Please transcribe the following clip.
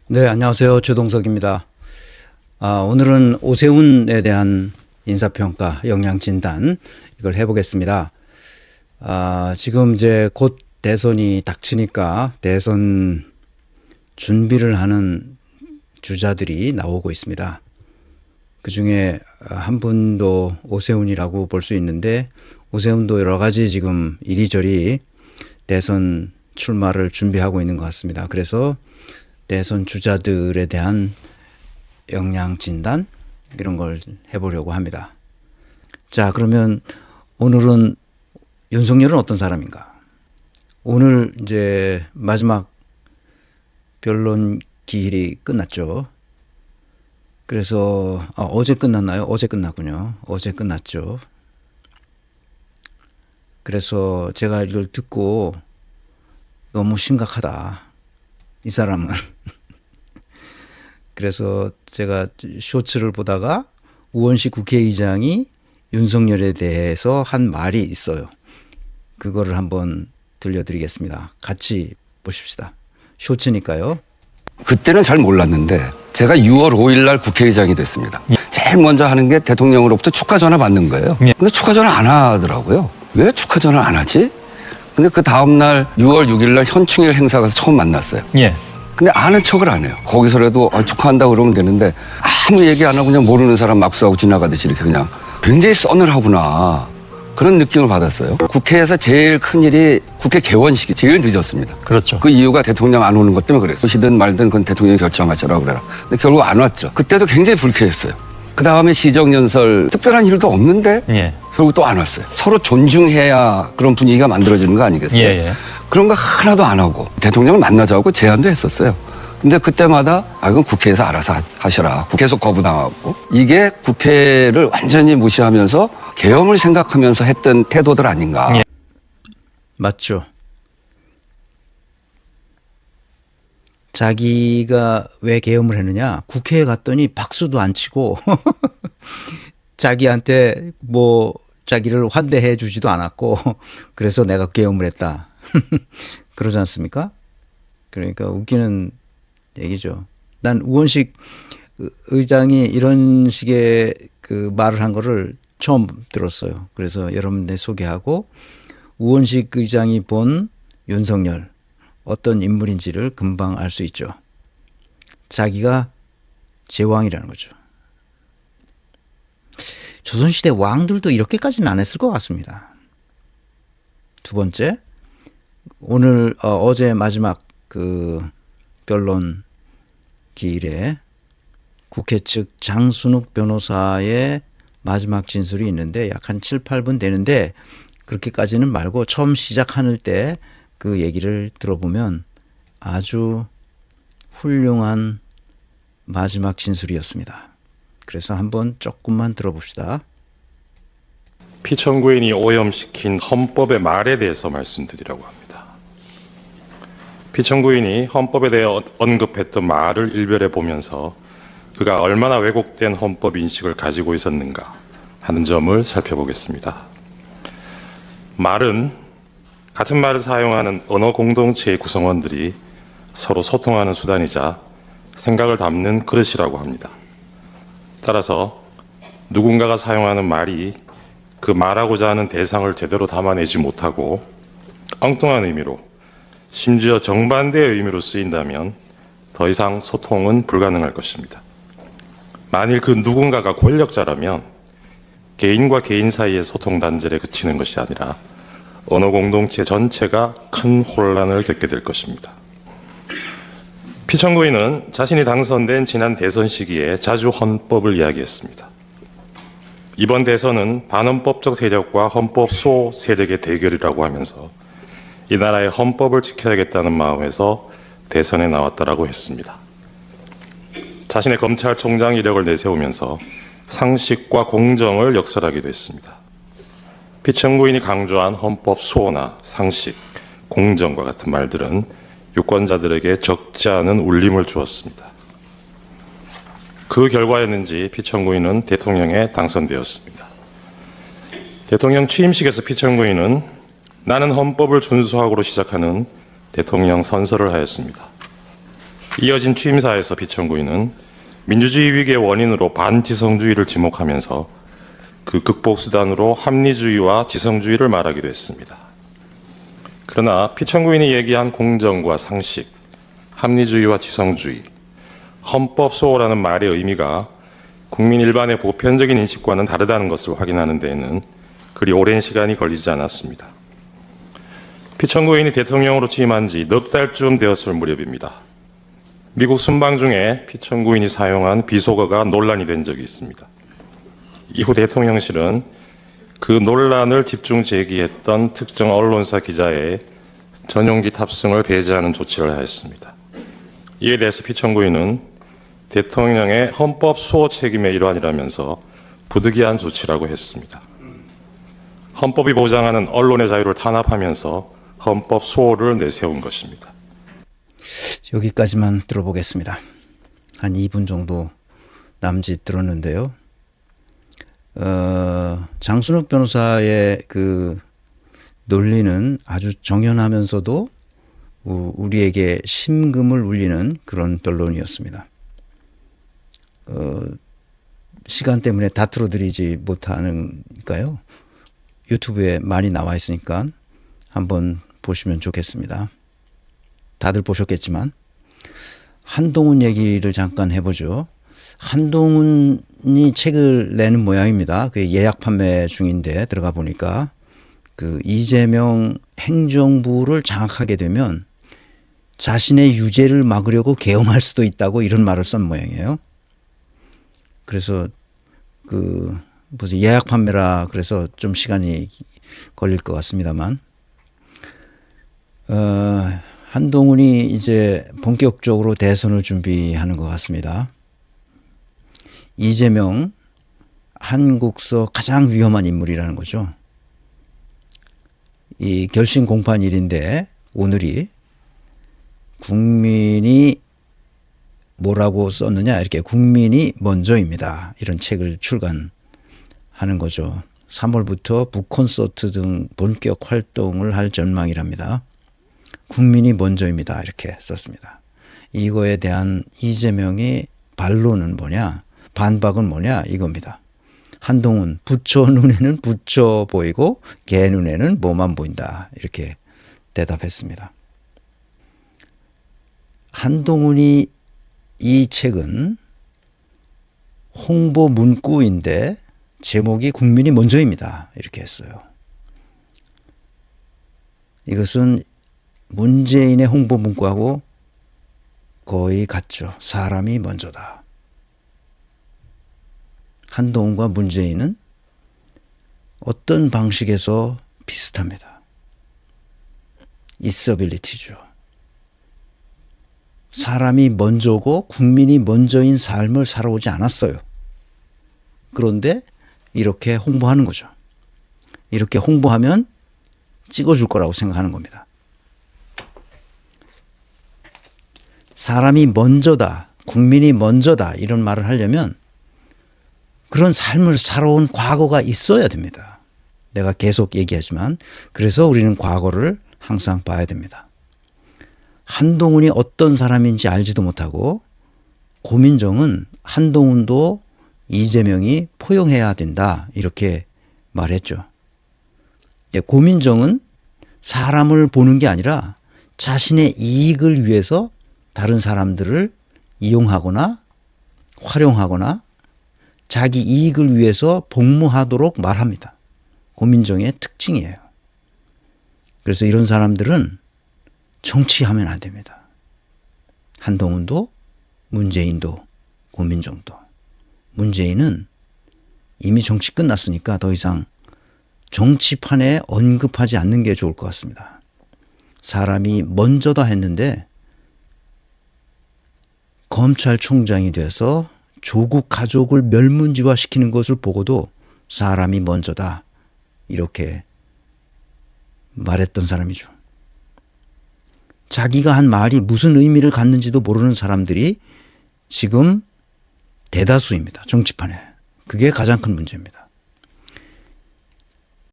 네, 안녕하세요. 최동석입니다. 오늘은 오세훈에 대한 인사평가, 영양진단 이걸 해보겠습니다. 지금 이제 곧 대선이 닥치니까 대선 준비를 하는 주자들이 나오고 있습니다. 그 중에 한 분도 오세훈이라고 볼 수 있는데, 오세훈도 여러 가지 지금 이리저리 대선 출마를 준비하고 있는 것 같습니다. 그래서 대선 주자들에 대한 역량 진단 이런 걸 해보려고 합니다. 자, 그러면 오늘은 윤석열은 어떤 사람인가? 오늘 이제 마지막 변론 기일이 끝났죠. 그래서 어제 끝났나요? 어제 끝났군요. 어제 끝났죠. 그래서 제가 이걸 듣고 너무 심각하다. 이 사람은. 그래서 제가 쇼츠를 보다가 우원식 국회의장이 윤석열에 대해서 한 말이 있어요. 그거를 한번 들려드리겠습니다. 같이 보십시다. 쇼츠니까요. 그때는 잘 몰랐는데 제가 6월 5일 날 국회의장이 됐습니다. 제일 먼저 하는 게 대통령으로부터 축하 전화 받는 거예요. 근데 축하 전화 안 하더라고요. 왜 축하 전화 안 하지? 근데 그 다음 날 6월 6일 날 현충일 행사 가서 처음 만났어요. 근데 아는 척을 안 해요. 거기서라도 축하한다고 그러면 되는데 아무 얘기 안 하고 그냥 모르는 사람 막수하고 지나가듯이 이렇게 그냥 굉장히 서늘하구나. 그런 느낌을 받았어요. 국회에서 제일 큰 일이 국회 개원식이 제일 늦었습니다. 그렇죠. 그 이유가 대통령 안 오는 것 때문에 그랬어요. 오시든 말든 그건 대통령이 결정하시라고 그래라. 근데 결국 안 왔죠. 그때도 굉장히 불쾌했어요. 그 다음에 시정연설 특별한 일도 없는데 결국 또 안 왔어요. 서로 존중해야 그런 분위기가 만들어지는 거 아니겠어요? 그런 거 하나도 안 하고 대통령을 만나자고 제안도 했었어요. 근데 그때마다 이건 국회에서 알아서 하시라. 계속 거부당하고. 이게 국회를 완전히 무시하면서 계엄을 생각하면서 했던 태도들 아닌가. 맞죠. 자기가 왜 계엄을 했느냐. 국회에 갔더니 박수도 안 치고 자기한테 뭐 자기를 환대해 주지도 않았고 그래서 내가 계엄을 했다. 그러지 않습니까? 그러니까 웃기는 얘기죠. 난 우원식 의장이 이런 식의 그 말을 한 거를 처음 들었어요. 그래서 여러분들 소개하고 우원식 의장이 본 윤석열 어떤 인물인지를 금방 알 수 있죠. 자기가 제왕이라는 거죠. 조선시대 왕들도 이렇게까지는 안 했을 것 같습니다. 두 번째, 오늘 어제 마지막 그 변론 기일에 국회 측 장순욱 변호사의 마지막 진술이 있는데 약 한 7, 8분 되는데 그렇게까지는 말고 처음 시작하는 때 그 얘기를 들어보면 아주 훌륭한 마지막 진술이었습니다. 그래서 한번 조금만 들어봅시다. 피청구인이 오염시킨 헌법의 말에 대해서 말씀드리라고 합니다. 피청구인이 헌법에 대해 언급했던 말을 일별해 보면서 그가 얼마나 왜곡된 헌법 인식을 가지고 있었는가 하는 점을 살펴보겠습니다. 말은 같은 말을 사용하는 언어 공동체의 구성원들이 서로 소통하는 수단이자 생각을 담는 그릇이라고 합니다. 따라서 누군가가 사용하는 말이 그 말하고자 하는 대상을 제대로 담아내지 못하고 엉뚱한 의미로 심지어 정반대의 의미로 쓰인다면 더 이상 소통은 불가능할 것입니다. 만일 그 누군가가 권력자라면 개인과 개인 사이의 소통 단절에 그치는 것이 아니라 언어 공동체 전체가 큰 혼란을 겪게 될 것입니다. 피청구인은 자신이 당선된 지난 대선 시기에 자주 헌법을 이야기했습니다. 이번 대선은 반헌법적 세력과 헌법 수호 세력의 대결이라고 하면서 이 나라의 헌법을 지켜야겠다는 마음에서 대선에 나왔다라고 했습니다. 자신의 검찰총장 이력을 내세우면서 상식과 공정을 역설하기도 했습니다. 피청구인이 강조한 헌법 수호나 상식, 공정과 같은 말들은 유권자들에게 적지 않은 울림을 주었습니다. 그 결과였는지 피청구인은 대통령에 당선되었습니다. 대통령 취임식에서 피청구인은 나는 헌법을 준수하고로 시작하는 대통령 선서를 하였습니다. 이어진 취임사에서 피청구인은 민주주의 위기의 원인으로 반지성주의를 지목하면서 그 극복 수단으로 합리주의와 지성주의를 말하기도 했습니다. 그러나 피청구인이 얘기한 공정과 상식, 합리주의와 지성주의, 헌법 수호라는 말의 의미가 국민 일반의 보편적인 인식과는 다르다는 것을 확인하는 데에는 그리 오랜 시간이 걸리지 않았습니다. 피청구인이 대통령으로 취임한 지 넉 달쯤 되었을 무렵입니다. 미국 순방 중에 피청구인이 사용한 비속어가 논란이 된 적이 있습니다. 이후 대통령실은 그 논란을 집중 제기했던 특정 언론사 기자의 전용기 탑승을 배제하는 조치를 하였습니다. 이에 대해서 피청구인은 대통령의 헌법 수호 책임의 일환이라면서 부득이한 조치라고 했습니다. 헌법이 보장하는 언론의 자유를 탄압하면서 헌법 수호를 내세운 것입니다. 여기까지만 들어보겠습니다. 한 2분 정도 남짓 들었는데요. 장순욱 변호사의 그 논리는 아주 정연하면서도 우리에게 심금을 울리는 그런 변론이었습니다. 시간 때문에 다 틀어드리지 못하는가요? 유튜브에 많이 나와 있으니까 한번 보시면 좋겠습니다. 다들 보셨겠지만 한동훈 얘기를 잠깐 해보죠. 한동훈이 책을 내는 모양입니다. 그 예약 판매 중인데 들어가 보니까 그 이재명 행정부를 장악하게 되면 자신의 유죄를 막으려고 계엄할 수도 있다고 이런 말을 쓴 모양이에요. 그래서 그 무슨 예약 판매라 그래서 좀 시간이 걸릴 것 같습니다만 한동훈이 이제 본격적으로 대선을 준비하는 것 같습니다. 이재명 한국서 가장 위험한 인물이라는 거죠. 이 결심 공판일인데 오늘이 국민이 뭐라고 썼느냐 이렇게 국민이 먼저입니다. 이런 책을 출간하는 거죠. 3월부터 북콘서트 등 본격 활동을 할 전망이랍니다. 국민이 먼저입니다. 이렇게 썼습니다. 이거에 대한 이재명의 반론은 뭐냐? 반박은 뭐냐? 이겁니다. 한동훈 부처 눈에는 부처 보이고 개 눈에는 뭐만 보인다. 이렇게 대답했습니다. 한동훈이 이 책은 홍보 문구인데 제목이 국민이 먼저입니다. 이렇게 했어요. 이것은 문재인의 홍보 문구하고 거의 같죠. 사람이 먼저다. 한동훈과 문재인은 어떤 방식에서 비슷합니다. 있어빌리티죠. 사람이 먼저고 국민이 먼저인 삶을 살아오지 않았어요. 그런데 이렇게 홍보하는 거죠. 이렇게 홍보하면 찍어줄 거라고 생각하는 겁니다. 사람이 먼저다, 국민이 먼저다 이런 말을 하려면 그런 삶을 살아온 과거가 있어야 됩니다. 내가 계속 얘기하지만 그래서 우리는 과거를 항상 봐야 됩니다. 한동훈이 어떤 사람인지 알지도 못하고 고민정은 한동훈도 이재명이 포용해야 된다 이렇게 말했죠. 고민정은 사람을 보는 게 아니라 자신의 이익을 위해서 다른 사람들을 이용하거나 활용하거나 자기 이익을 위해서 복무하도록 말합니다. 고민정의 특징이에요. 그래서 이런 사람들은 정치하면 안 됩니다. 한동훈도 문재인도 고민정도. 문재인은 이미 정치 끝났으니까 더 이상 정치판에 언급하지 않는 게 좋을 것 같습니다. 사람이 먼저다 했는데 검찰총장이 돼서 조국 가족을 멸문지화시키는 것을 보고도 사람이 먼저다 이렇게 말했던 사람이죠. 자기가 한 말이 무슨 의미를 갖는지도 모르는 사람들이 지금 대다수입니다. 정치판에. 그게 가장 큰 문제입니다.